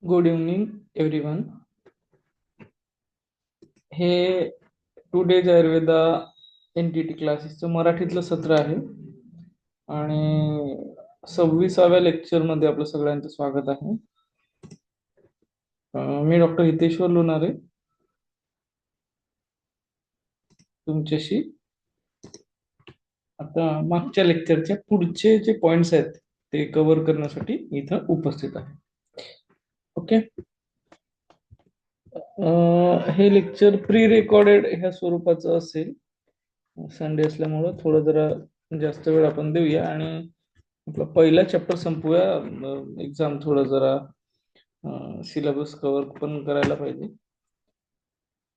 Good evening everyone. हे two days Ayurveda NTT क्लासेसचं मराठीतलं सत्र आहे आणि 26व्या लेक्चरमध्ये आपलं सगळ्यांचं स्वागत आहे. मी डॉक्टर हितेश्वर लोणारे तुमच्याशी आता मागच्या लेक्चरच्या पुढचे जे पॉइंट्स आहेत ते कव्हर करण्यासाठी इथं उपस्थित आहे. ओके. हे लेक्चर प्री रेकॉर्डेड ह्या स्वरूपाचं असेल. संडे असल्यामुळं थोडं जरा जास्त वेळ आपण देऊया आणि आपला पहिला चॅप्टर संपूया. एक्झाम थोडं जरा सिलेबस कव्हर पण करायला पाहिजे.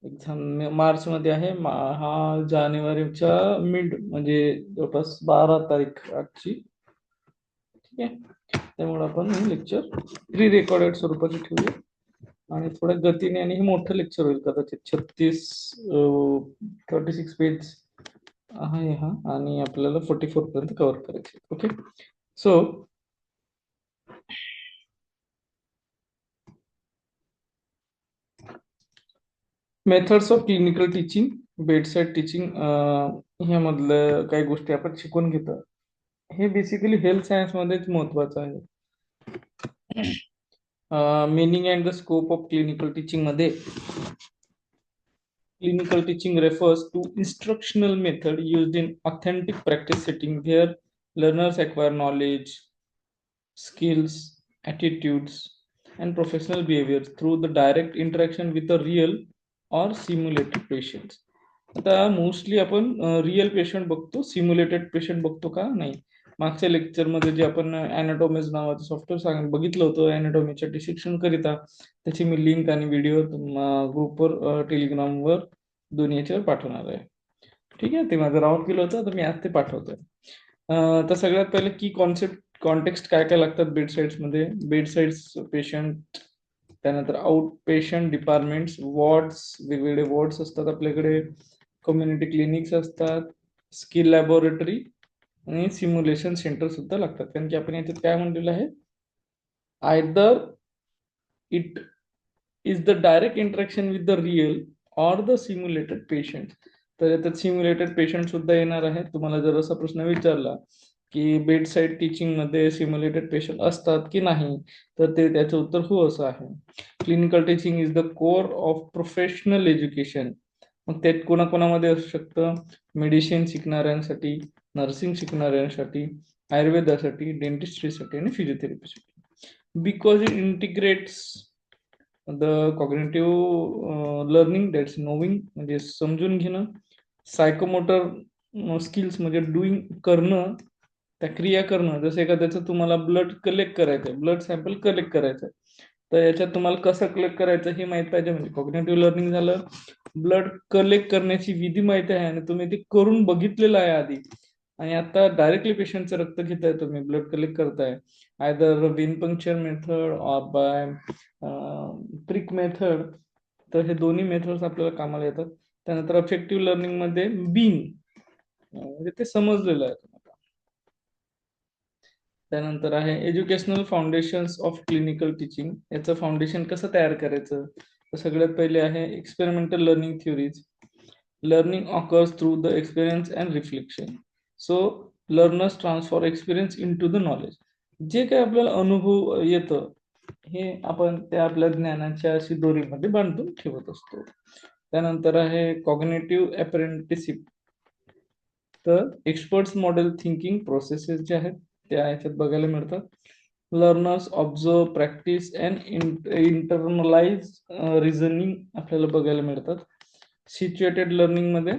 एक्झाम मार्च मध्ये आहे. हा जानेवारीच्या मिड म्हणजे जवळपास 12 तारीख आजची. ठीक आहे. त्यामुळे आपण हे लेक्चर प्री रेकॉर्डेड स्वरूपाचे ठेवूया आणि थोड्या गतीने, आणि हे मोठं लेक्चर होईल कदाचित 36 पेज आहे हा, आणि आपल्याला 44 पर्यंत कव्हर करायचे. Okay. So methods of clinical teaching, bedside teaching, ह्यामधलं काही गोष्टी आपण शिकून घेतो. हे बेसिकली हेल्थ सायन्स मध्येच महत्वाचं आहे. Meaning and the scope of clinical teaching मध्ये clinical teaching refers to instructional method used in authentic practice setting where learners acquire knowledge, skills, attitudes, and professional behavior through the direct interaction with a real or simulated patients. आता mostly आपण real patient बघतो, simulated patient बघतो का नाही. मागच्या lecture मध्ये जे आपण अॅनाटॉमीज नावाचं सॉफ्टवेअर बघितलं होतं अॅनाटॉमीच्या शिक्षण करिता, त्याची मी लिंक आणि व्हिडिओ ग्रुपवर टेलिग्रामवर दोन्ही याच्यावर पाठवणार आहे. ठीक आहे. ते माझं राऊट केलं होतं, तर मी आज ते पाठवतोय. तर सगळ्यात पहिले की कॉन्टेक्स्ट काय काय लागतात बेडसाईड्स मध्ये. बेडसाईड्स पेशंट, त्यानंतर आउट पेशंट डिपार्टमेंट्स, वॉर्ड्स, वेगवेगळे वॉर्ड्स असतात आपल्याकडे, कम्युनिटी क्लिनिक्स असतात, स्किल लॅबोरेटरी आणि सिम्युलेशन सेंटर सुद्धा लागतात. कारण की आपण याच्यात काय म्हणलेलं आहे, either it is the direct interaction with the real or the simulated patient. तर याच्यात सिम्युलेटेड पेशंट सुद्धा येणार आहे. तुम्हाला जर असा प्रश्न विचारला की बेड साईड टीचिंग मध्ये सिम्युलेटेड पेशंट असतात की नाही, तर ते त्याचं उत्तर हो असं आहे. Clinical teaching is the core of professional education. मग ते कोणाकोणामध्ये असू शकतं, मेडिसिन शिकणाऱ्यांसाठी, नर्सिंग शिकणाऱ्यांसाठी, आयुर्वेदासाठी, डेंटिस्ट्रीसाठी आणि फिजिओथेरपीसाठी. Because it integrates the cognitive learning, that's knowing म्हणजे समजून घेणं, सायकोमोटर स्किल्स म्हणजे डुईंग करणं, त्या क्रिया करणं. जसं एखाद्याचं तुम्हाला ब्लड कलेक्ट करायचं, ब्लड सॅम्पल कलेक्ट करायचं, तर याच्यात तुम्हाला कसं कलेक्ट करायचं हे माहित पाहिजे, म्हणजे कॉग्निटिव्ह लर्निंग झालं. ब्लड कलेक्ट करण्याची विधी माहिती आहे आणि तुम्ही ते करून बघितलेलं आहे आधी, आणि आता डायरेक्टली पेशंटचं रक्त घेताय, तुम्ही ब्लड कलेक्ट करताय either Wien puncture method or bye prick method. तर हे दोन्ही मेथड्स आपल्याला कामाला येतात. त्यानंतर अफेक्टिव्ह लर्निंग मध्ये बिंग म्हणजे ते समजलेलं आहे तुम्हाला. त्यानंतर आहे educational foundations of clinical teaching. याचं फाउंडेशन कसं तयार करायचं, तर सगळ्यात पहिले आहे experimental learning theories. Learning occurs through the experience and reflection. So learners transform experience into the knowledge. जे काही आपल्याला अनुभव येतं हे आपण त्या आपल्या ज्ञानाच्या अशी दोरीमध्ये बांधून ठेवत असतो. त्यानंतर आहे कॉग्नेटिव्ह अप्रेंटिसशिप. तर एक्सपर्ट्स मॉडेल थिंकिंग प्रोसेसेस जे आहेत त्या याच्यात बघायला मिळतात. Learners observe, practice and internalize reasoning आपल्याला बघायला मिळतात. सिच्युएटेड लर्निंग मध्ये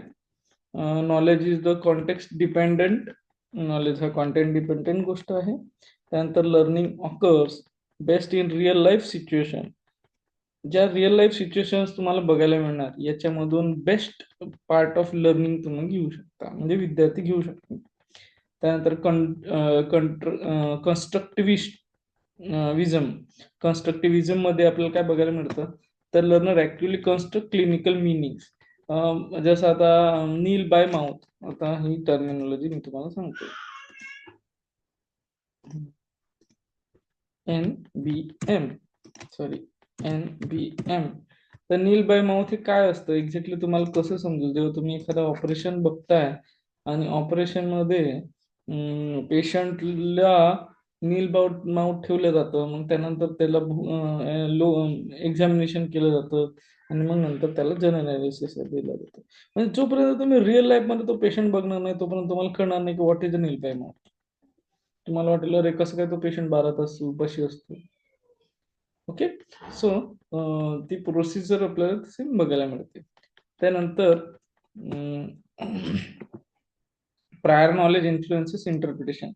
knowledge is the context dependent. Knowledge हा कॉन्टेंट डिपेंडंट गोष्ट आहे. त्यानंतर learning occurs best in real life situation. ज्या रिअल लाईफ सिच्युएशन्स तुम्हाला बघायला मिळणार, याच्यामधून बेस्ट पार्ट ऑफ लर्निंग तुम्ही घेऊ शकता, म्हणजे विद्यार्थी घेऊ शकतात. त्यानंतर कन्स्ट्रक्टिव्हिस्ट विजम. कन्स्ट्रक्टिव्हिजम मध्ये आपल्याला काय बघायला मिळतं, तर learner actually construct clinical meanings. जसं आता नील बाय माउथ, आता ही टर्मिनॉलॉजी मी तुम्हाला सांगतो. NBM sorry NBM. तर नील बाय माउथ हे काय असतं एक्झॅक्टली, तुम्हाला कसं समजेल जेव्हा तुम्ही एखादं ऑपरेशन बघताय आणि ऑपरेशन मध्ये पेशंटला नील माउथ ठेवलं जातं, मग त्यानंतर त्याला लो एक्झामिनेशन केलं जातं आणि मग नंतर त्याला जनरल अनालिसिस दिलं जातं. म्हणजे जोपर्यंत तुम्ही रिअल लाईफ मध्ये तो पेशंट बघणार नाही तोपर्यंत तुम्हाला कळणार नाही की what is a nil by mouth. तुम्हाला वाटेल अरे कसं काय तो पेशंट 12 तास उपाशी असतो. ओके. सो ती प्रोसिजर आपल्याला तशी बघायला मिळते. त्यानंतर प्रायर नॉलेज इन्फ्लुएन्सेस इंटरप्रिटेशन.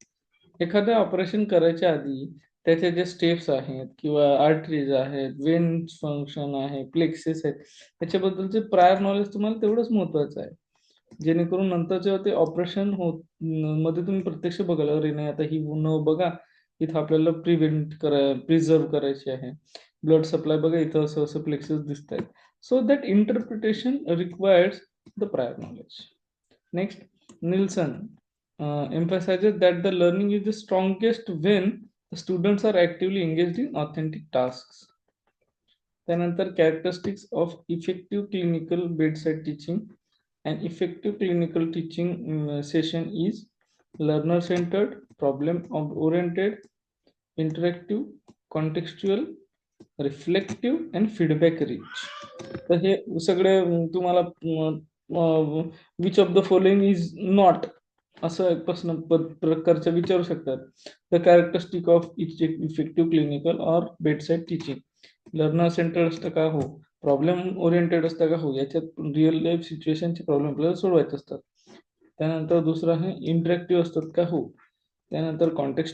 एखादं ऑपरेशन करायच्या आधी त्याचे जे स्टेप्स आहेत किंवा आर्टरीज आहेत, वेन्स फंक्शन आहे, प्लेक्सेस आहेत, त्याच्याबद्दलचे प्रायर नॉलेज तुम्हाला तेवढंच महत्वाचं आहे. जेणेकरून नंतर जेव्हा ते ऑपरेशन मध्ये तुम्ही प्रत्यक्ष बघाल, अरे नाही आता ही न बघा, इथं आपल्याला प्रिझर्व करायची आहे. ब्लड सप्लाय बघा, इथं असं असं प्लेक्सेस दिसत आहेत. So that interpretation requires the prior knowledge. Next, Nielsen emphasizes that the learning is the strongest when the students are actively engaged in authentic tasks. त्यानंतर characteristics of effective clinical bedside teaching. An effective clinical teaching session is learner centered, problem oriented, interactive, contextual, reflective and feedback rich. तर हे सगळे तुम्हाला which of the following is not असं एक प्रकारचं विचारू शकतात. The characteristic of effective clinical or bedside teaching. Learner centre असतं का? हो. प्रॉब्लेम ओरिएंटेड असतं का? हो. याच्यात रिअल लाईफ सिच्युएशनचे प्रॉब्लेम आपल्याला सोडवायचे असतात. त्यानंतर दुसरं आहे इंटरॅक्टिव्ह असतात का? हो. त्यानंतर कॉन्टेक्स्ट